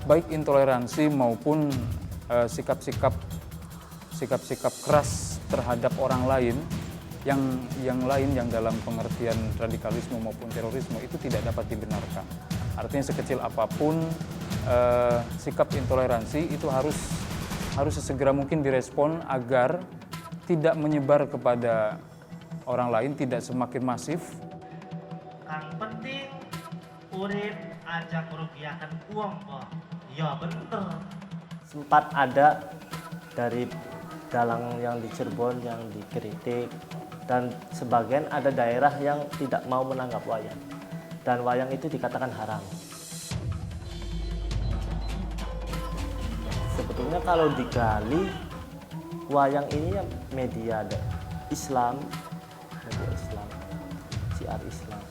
baik intoleransi maupun sikap-sikap keras terhadap orang lain yang lain yang dalam pengertian radikalisme maupun terorisme itu tidak dapat dibenarkan. Artinya sekecil apapun sikap intoleransi itu harus sesegera mungkin direspon agar tidak menyebar kepada orang lain, tidak semakin masif. Yang penting urip aja merugiakan uang, Pak. Ya bener. Sempat ada dari dalang yang di Cirebon yang dikritik, dan sebagian ada daerah yang tidak mau menanggap wayang, dan wayang itu dikatakan haram. Sebetulnya kalau digali, wayang ini media Islam, syiar Islam.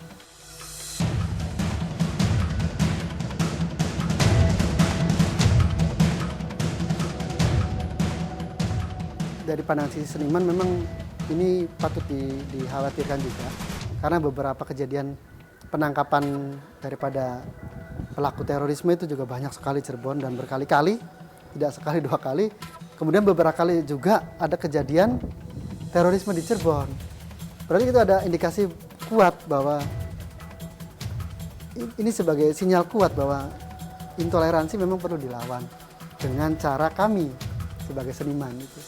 Dari pandangan sisi seniman memang ini patut dikhawatirkan juga, karena beberapa kejadian penangkapan daripada pelaku terorisme itu juga banyak sekali Cirebon dan berkali-kali, tidak sekali dua kali. Kemudian beberapa kali juga ada kejadian terorisme di Cirebon. Berarti itu ada indikasi kuat bahwa ini sebagai sinyal kuat bahwa intoleransi memang perlu dilawan dengan cara kami sebagai seniman itu.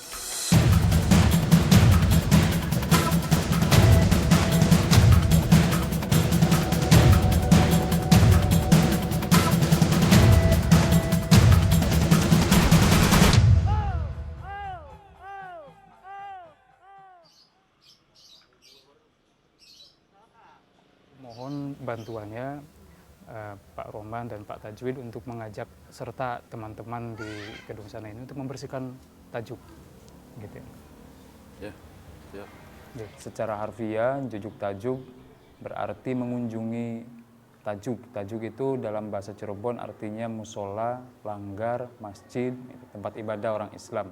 Mohon bantuannya Pak Roman dan Pak Tajwid untuk mengajak serta teman-teman di gedung sana ini untuk membersihkan tajuk, gitu. Ya, ya. Secara harfiah, jujuk tajuk berarti mengunjungi tajuk. Tajuk itu dalam bahasa Cirebon artinya musola, langgar, masjid, tempat ibadah orang Islam.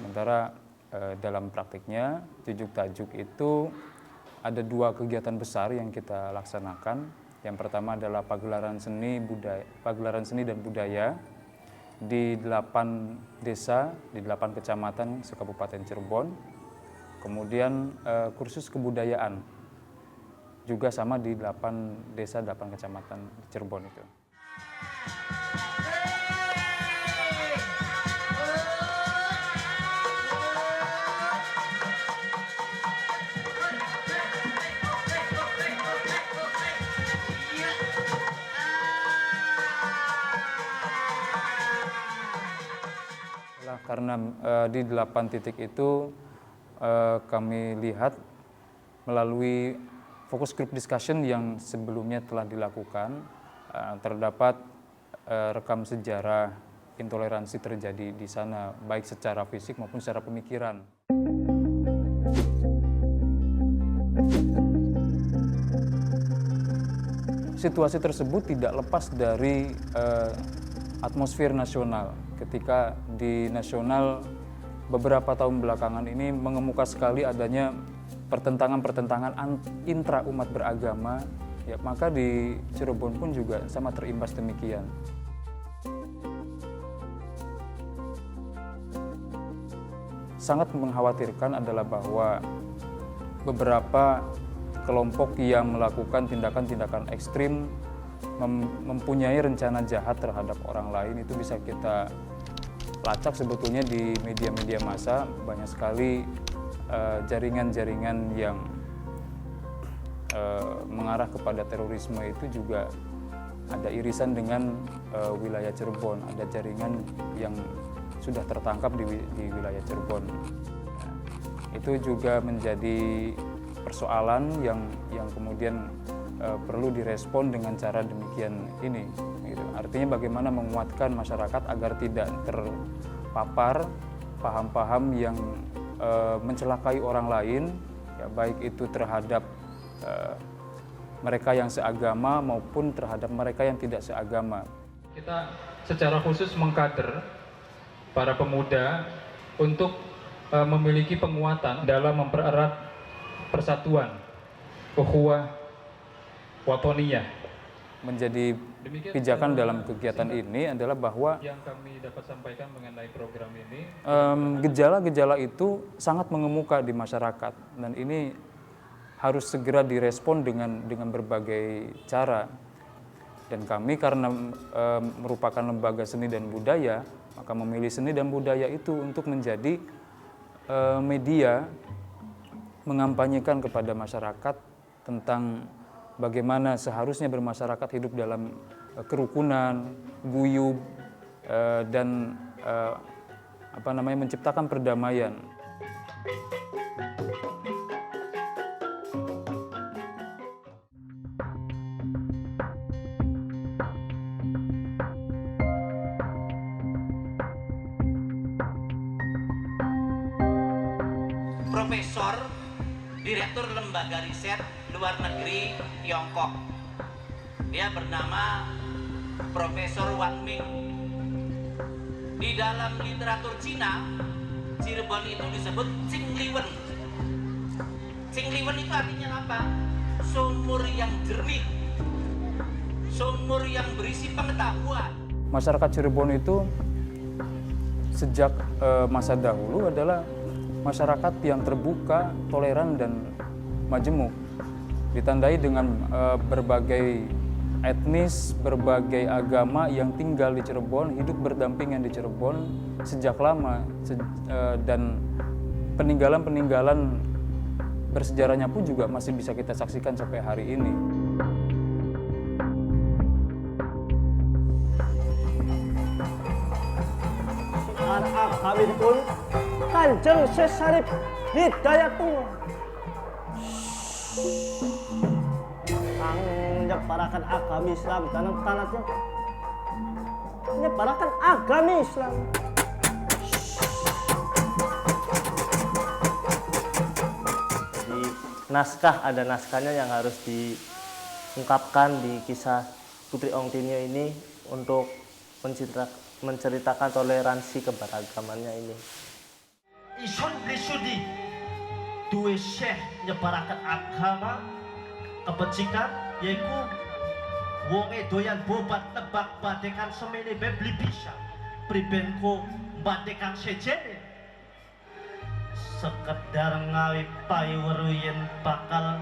Sementara dalam praktiknya, jujuk tajuk itu ada dua kegiatan besar yang kita laksanakan. Yang pertama adalah pagelaran seni dan budaya di 8 desa, di 8 kecamatan se-Kabupaten Cirebon. Kemudian kursus kebudayaan juga sama di 8 desa, 8 kecamatan di Cirebon itu. Karena di 8 titik itu kami lihat melalui fokus group discussion yang sebelumnya telah dilakukan, terdapat rekam sejarah intoleransi terjadi di sana, baik secara fisik maupun secara pemikiran. Situasi tersebut tidak lepas dari atmosfer nasional. Ketika di nasional beberapa tahun belakangan ini mengemuka sekali adanya pertentangan-pertentangan intra umat beragama, ya, maka di Cirebon pun juga sama terimbas demikian. Sangat mengkhawatirkan adalah bahwa beberapa kelompok yang melakukan tindakan-tindakan ekstrim mempunyai rencana jahat terhadap orang lain. Itu bisa kita lacak sebetulnya di media-media massa. Banyak sekali jaringan-jaringan yang mengarah kepada terorisme itu juga ada irisan dengan wilayah Cirebon. Ada jaringan yang sudah tertangkap di wilayah Cirebon. Nah, itu juga menjadi persoalan yang kemudian perlu direspon dengan cara demikian ini. Gitu. Artinya bagaimana menguatkan masyarakat agar tidak terpapar paham-paham yang mencelakai orang lain, ya, baik itu terhadap mereka yang seagama maupun terhadap mereka yang tidak seagama. Kita secara khusus mengkader para pemuda untuk memiliki penguatan dalam mempererat persatuan, ukhuwah watoniyah. Menjadi pijakan dalam kegiatan ini adalah bahwa Yang kami dapat sampaikan mengenai program ini, gejala-gejala itu sangat mengemuka di masyarakat dan ini harus segera direspon dengan berbagai cara. Dan kami karena merupakan lembaga seni dan budaya, maka memilih seni dan budaya itu untuk menjadi media mengampanyekan kepada masyarakat tentang bagaimana seharusnya bermasyarakat hidup dalam kerukunan, guyub, dan menciptakan perdamaian. Profesor, Direktur Lembaga Riset Luar Negeri Tiongkok. Dia bernama Profesor Wang Ming. Di dalam literatur Cina, Cirebon itu disebut Qingliwen. Qingliwen itu artinya apa? Sumur yang jernih, sumur yang berisi pengetahuan. Masyarakat Cirebon itu sejak masa dahulu adalah masyarakat yang terbuka, toleran, dan majemuk. Ditandai dengan berbagai etnis, berbagai agama yang tinggal di Cirebon, hidup berdampingan di Cirebon sejak lama, dan peninggalan-peninggalan bersejarahnya pun juga masih bisa kita saksikan sampai hari ini. Kami pun Kanjeng Syekh Syarif Hidayatullah menyebarkan agama Islam dan tanatnya menyebarkan agama Islam. Jadi ada naskahnya yang harus diungkapkan di kisah Putri Ong Tinio ini untuk menceritakan toleransi keberagamannya ini. Isun Blisudi dua syekh nyebarakan agama kebajikan yaitu wonge doyan bobat nebak badekan semene bebli bisa pribenko badekan sejene sekedar ngawi payweru yen bakal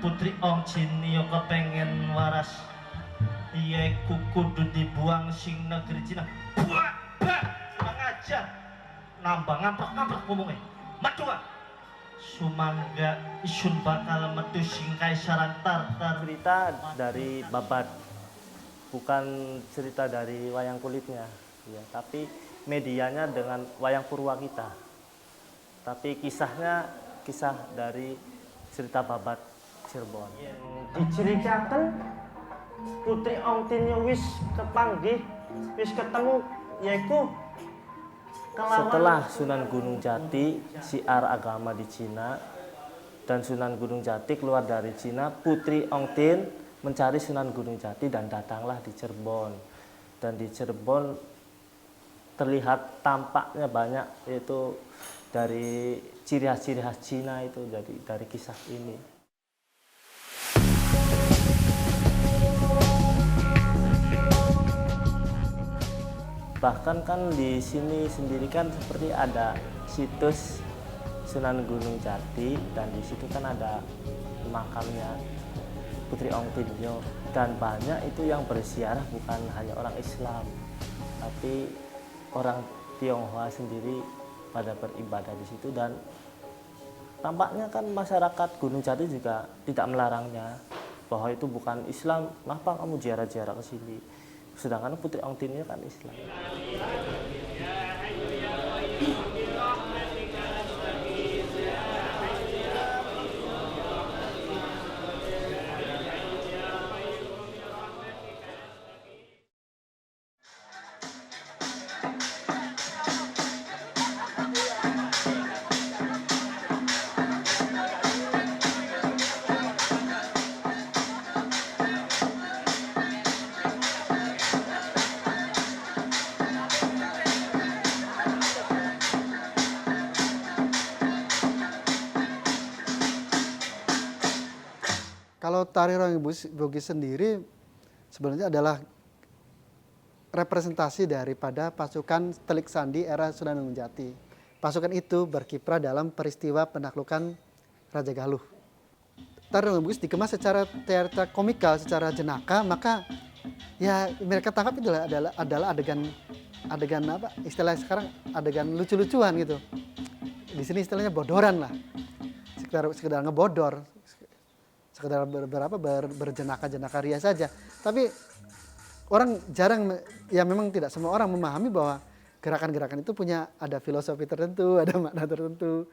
Putri Ong Tinio kepengen waras yaiku kudu dibuang sing negeri Cina buat mengajar nambah ngampak ngomongnya macua sumangga isun bakal metu sing kaisaran Tartar. Cerita dari babat, bukan cerita dari wayang kulitnya ya, tapi medianya dengan wayang purwa kita, tapi kisah dari cerita babat Cirebon. Diceritakan Putri Ong Tinio wis kepanggih, wis ketemu yaitu setelah Sunan Gunung Jati siar agama di Cina dan Sunan Gunung Jati keluar dari Cina, Putri Ong Tin mencari Sunan Gunung Jati dan datanglah di Cirebon. Dan di Cirebon terlihat tampaknya banyak yaitu dari ciri khas Cina itu dari kisah ini. Bahkan kan di sini sendiri kan seperti ada situs Sunan Gunung Jati dan di situ kan ada makamnya Putri Ong Tinio dan banyak itu yang berziarah bukan hanya orang Islam tapi orang Tionghoa sendiri pada beribadah di situ dan tampaknya kan masyarakat Gunung Jati juga tidak melarangnya bahwa itu bukan Islam, kenapa kamu ziarah-ziarah ke sini? Sedangkan Putri Ong Tinio kan Islam. Kalau tari Ronggeng Bugis sendiri sebenarnya adalah representasi daripada pasukan Telik Sandi era Sunan Gunung Jati. Pasukan itu berkiprah dalam peristiwa penaklukan Raja Galuh. Tari Ronggeng Bugis dikemas secara teater komikal, secara jenaka, maka ya mereka tangkap itu adalah adegan apa? Istilah sekarang adegan lucu-lucuan gitu. Di sini istilahnya bodoran lah. Sekedar ngebodor, sekedar berjenaka-jenaka ria saja. Tapi orang jarang, ya memang tidak semua orang memahami bahwa gerakan-gerakan itu ada filosofi tertentu, ada makna tertentu.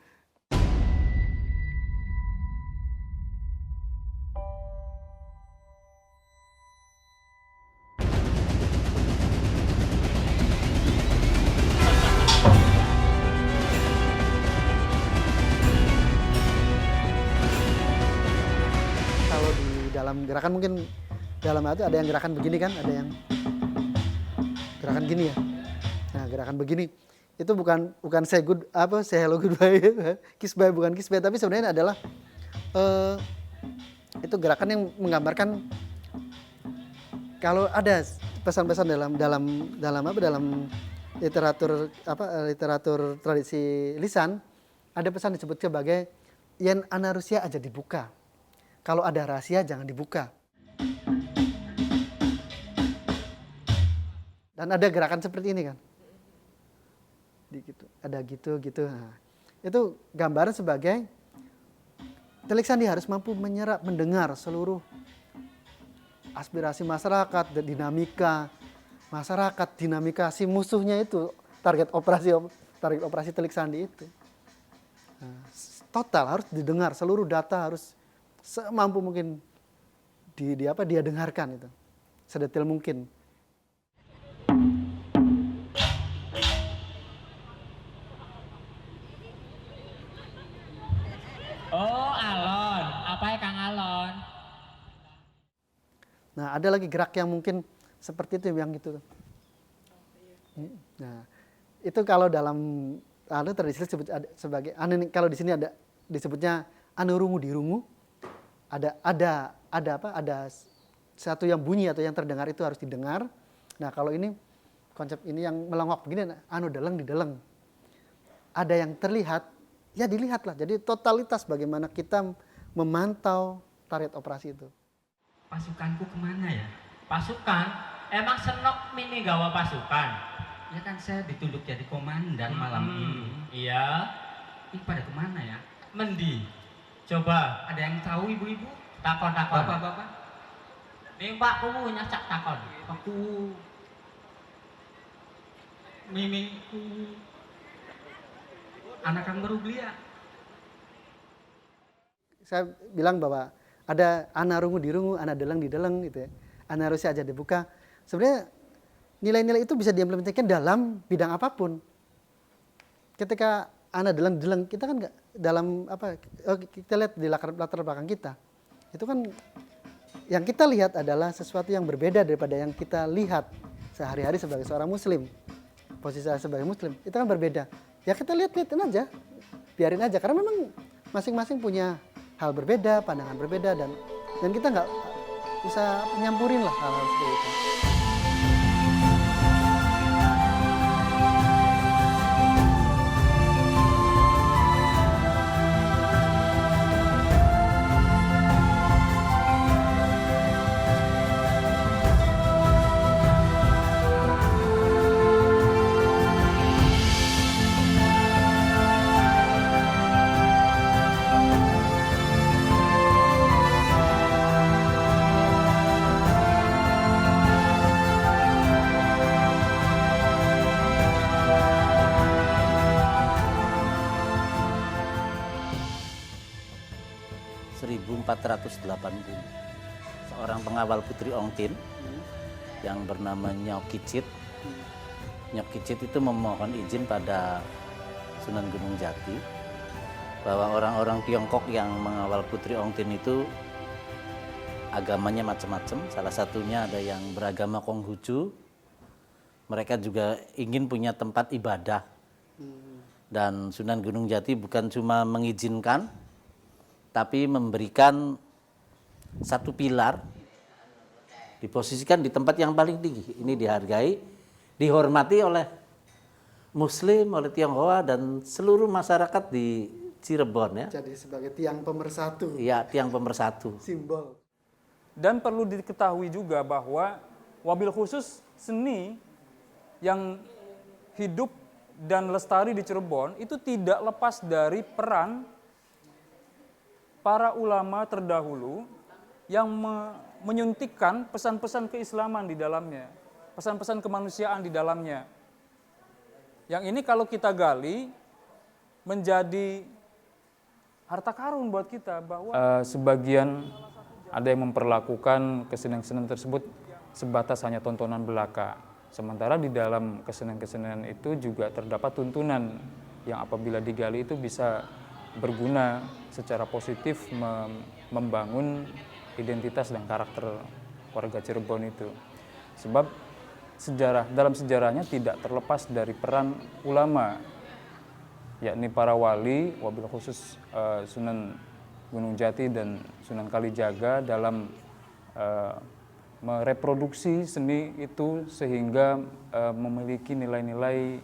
Kalau di dalam gerakan mungkin dalam itu ada yang gerakan begini kan, ada yang gerakan gini ya. Nah, gerakan begini itu bukan say hello goodbye, kiss bye, bukan kiss bye, tapi sebenarnya adalah itu gerakan yang menggambarkan kalau ada pesan-pesan dalam literatur tradisi lisan, ada pesan disebut sebagai yen ana rusia aja dibuka. Kalau ada rahasia jangan dibuka. Dan ada gerakan seperti ini kan. Ada gitu. Nah, itu gambaran sebagai Telik Sandi harus mampu menyerap, mendengar seluruh aspirasi masyarakat, dinamika masyarakat, dinamika si musuhnya itu, target operasi Telik Sandi itu. Nah, total harus didengar, seluruh data harus semampu mungkin dia dengarkan itu, sedetail mungkin. Oh, alon. Apa ya Kang Alon? Nah, ada lagi gerak yang mungkin seperti itu yang gitu. Nah, itu kalau dalam tradisi disebut sebagai kalau di sini ada disebutnya anurungu dirungu. Ada satu yang bunyi atau yang terdengar itu harus didengar. Nah, kalau ini konsep ini yang melengok begini, anu deleng dideleng. Ada yang terlihat, ya dilihatlah. Jadi totalitas bagaimana kita memantau target operasi itu. Pasukanku kemana ya? Pasukan? Emang Senok mini gawa pasukan? Ya kan saya ditunduk jadi komandan malam ini. Iya. Ini pada kemana ya? Mendi. Coba, ada yang tahu ibu-ibu? Takon. Bapak. Nih Pak, aku nyacak takon. Aku mimiku anak Kang Beruglia. Saya bilang bahwa ada ana rungu dirungu, ana deleng dideleng gitu ya. Ana rusia aja dibuka. Sebenarnya nilai-nilai itu bisa diimplementasikan dalam bidang apapun. Ketika ana deleng dideleng, kita kan nggak dalam kita lihat di latar belakang kita. Itu kan yang kita lihat adalah sesuatu yang berbeda daripada yang kita lihat sehari-hari sebagai seorang muslim. Posisi saya sebagai muslim, itu kan berbeda. Ya kita lihatin aja, biarin aja. Karena memang masing-masing punya hal berbeda, pandangan berbeda, dan kita nggak bisa nyampurin lah hal-hal seperti itu. Seorang pengawal Putri Ongtin yang bernama Nyok Kicit. Nyok Kicit itu memohon izin pada Sunan Gunung Jati bahwa orang-orang Tiongkok yang mengawal Putri Ongtin itu agamanya macam-macam. Salah satunya ada yang beragama Konghucu. Mereka juga ingin punya tempat ibadah. Dan Sunan Gunung Jati bukan cuma mengizinkan, tapi memberikan satu pilar diposisikan di tempat yang paling tinggi. Ini dihargai, dihormati oleh Muslim, oleh Tionghoa dan seluruh masyarakat di Cirebon ya. Jadi sebagai tiang pemersatu, Iya, tiang pemersatu. simbol. Dan perlu diketahui juga bahwa wabil khusus seni yang hidup dan lestari di Cirebon itu tidak lepas dari peran para ulama terdahulu yang menyuntikkan pesan-pesan keislaman di dalamnya, pesan-pesan kemanusiaan di dalamnya. Yang ini kalau kita gali menjadi harta karun buat kita, bahwa sebagian ada yang memperlakukan kesenian-kesenian tersebut sebatas hanya tontonan belaka. Sementara di dalam kesenian-kesenian itu juga terdapat tuntunan yang apabila digali itu bisa berguna secara positif membangun identitas dan karakter warga Cirebon itu. Sebab dalam sejarahnya tidak terlepas dari peran ulama, yakni para wali, wabil khusus Sunan Gunung Jati dan Sunan Kalijaga dalam mereproduksi seni itu sehingga memiliki nilai-nilai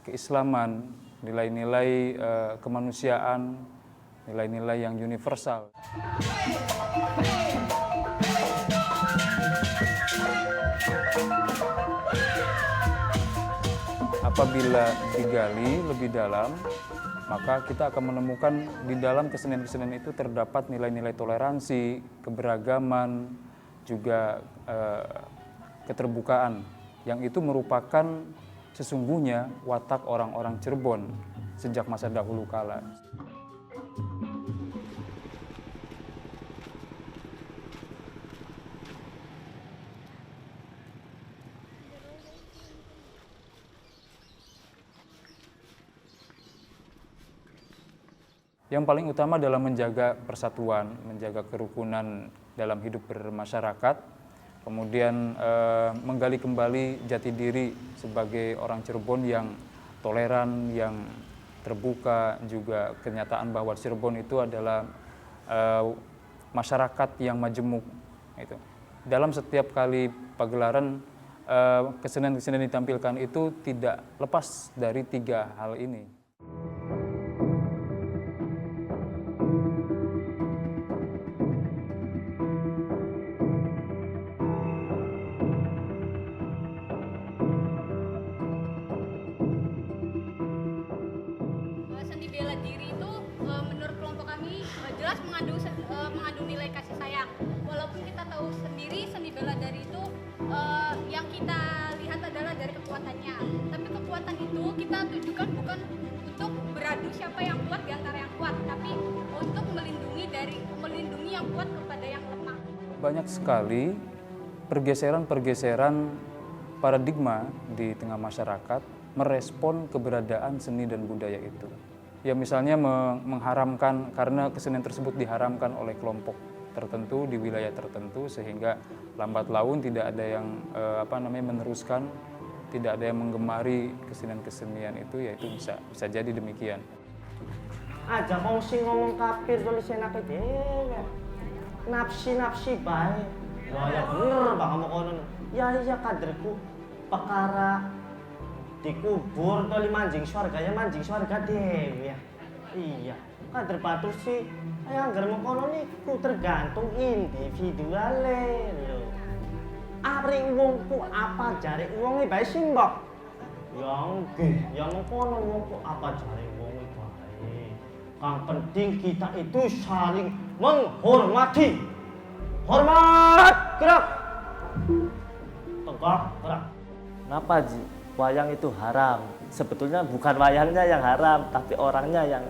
keislaman, nilai-nilai kemanusiaan, nilai-nilai yang universal. Apabila digali lebih dalam, maka kita akan menemukan di dalam kesenian-kesenian itu terdapat nilai-nilai toleransi, keberagaman, juga keterbukaan, yang itu merupakan sesungguhnya watak orang-orang Cirebon sejak masa dahulu kala. Yang paling utama dalam menjaga persatuan, menjaga kerukunan dalam hidup bermasyarakat, kemudian menggali kembali jati diri sebagai orang Cirebon yang toleran, yang terbuka, juga kenyataan bahwa Cirebon itu adalah masyarakat yang majemuk. Itu. Dalam setiap kali pagelaran, kesenian-kesenian ditampilkan itu tidak lepas dari 3 hal ini. Seni bela diri itu menurut kelompok kami jelas mengandung nilai kasih sayang. Walaupun kita tahu sendiri seni bela diri itu yang kita lihat adalah dari kekuatannya. Tapi kekuatan itu kita tujukan bukan untuk beradu siapa yang kuat di antara yang kuat, tapi untuk melindungi yang kuat kepada yang lemah. Banyak sekali pergeseran-pergeseran paradigma di tengah masyarakat merespon keberadaan seni dan budaya itu. Ya misalnya mengharamkan, karena kesenian tersebut diharamkan oleh kelompok tertentu di wilayah tertentu, sehingga lambat laun tidak ada yang meneruskan, tidak ada yang menggemari kesenian-kesenian itu, yaitu bisa jadi demikian. Aja wong sing ngomong kafir tulis enake dhewe. Nafsi bae. Wah ya bener Pak kamu kono. Ya iya kaderku perkara dikubur to manjing surga dewe ya. Iya, kader batu sih yang anggar mengkono niku tergantung individuale lho. Ari wongku apa jare wong bae simbok. Ya nggih, ya mengkono wongku apa jare wong bae. Yang penting kita itu saling menghormati. Hormat, gerak. Tegak, gerak. Kenapa Ji? Wayang itu haram. Sebetulnya bukan wayangnya yang haram, tapi orangnya yang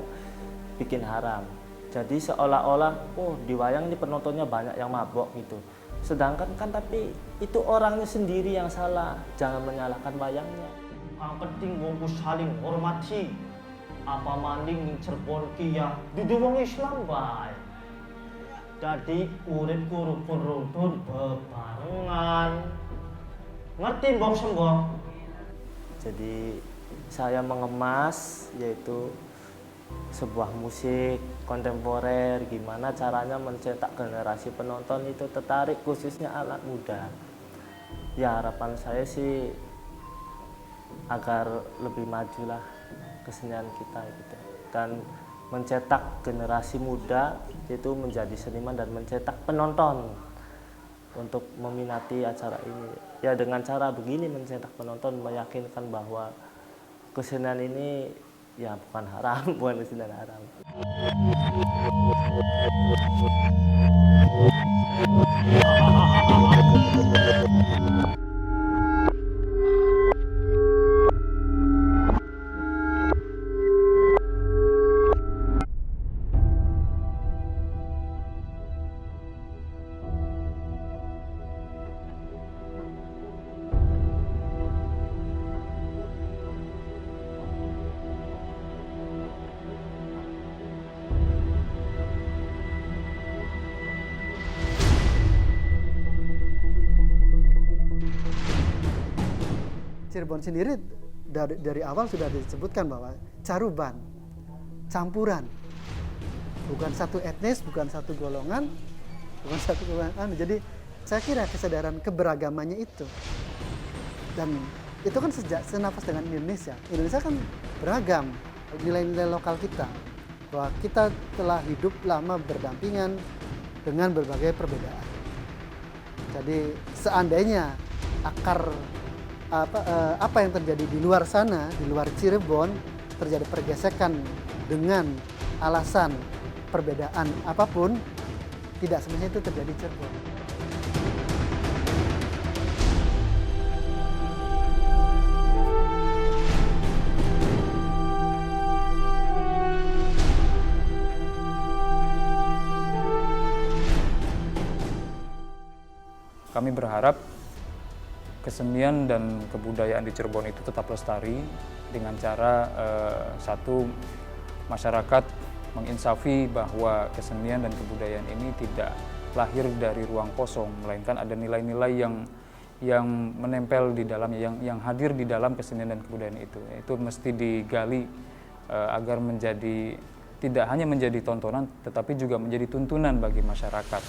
bikin haram. Jadi seolah-olah, di wayang ini penontonnya banyak yang mabok gitu. Sedangkan kan tapi itu orangnya sendiri yang salah. Jangan menyalahkan wayangnya. Yang penting wongku saling hormati. Apa maning ning Cirebon ki ya dudu wong Islam bae. Jadi urip rukun bebarengan. Ngerti mbok sembok? Jadi saya mengemas yaitu sebuah musik kontemporer, gimana caranya mencetak generasi penonton itu tertarik, khususnya anak muda. Ya harapan saya sih agar lebih majulah kesenian kita gitu, dan mencetak generasi muda itu menjadi seniman dan mencetak penonton untuk meminati acara ini. Ya dengan cara begini mencetak penonton, meyakinkan bahwa kesenian ini ya bukan haram, bukan kesenian haram. Cirebon sendiri dari awal sudah disebutkan bahwa caruban, campuran, bukan satu etnis, bukan satu golongan, bukan satu golongan. Jadi saya kira kesadaran keberagamannya itu, dan itu kan senafas dengan Indonesia. Indonesia kan beragam nilai-nilai lokal kita, bahwa kita telah hidup lama berdampingan dengan berbagai perbedaan. Jadi seandainya akar apa yang terjadi di luar sana, di luar Cirebon, terjadi pergesekan dengan alasan perbedaan apapun, tidak sebenarnya itu terjadi di Cirebon. Kami berharap kesenian dan kebudayaan di Cirebon itu tetap lestari dengan cara satu, masyarakat menginsafi bahwa kesenian dan kebudayaan ini tidak lahir dari ruang kosong, melainkan ada nilai-nilai yang menempel di dalamnya, yang hadir di dalam kesenian dan kebudayaan itu. Itu mesti digali agar menjadi tidak hanya menjadi tontonan, tetapi juga menjadi tuntunan bagi masyarakat.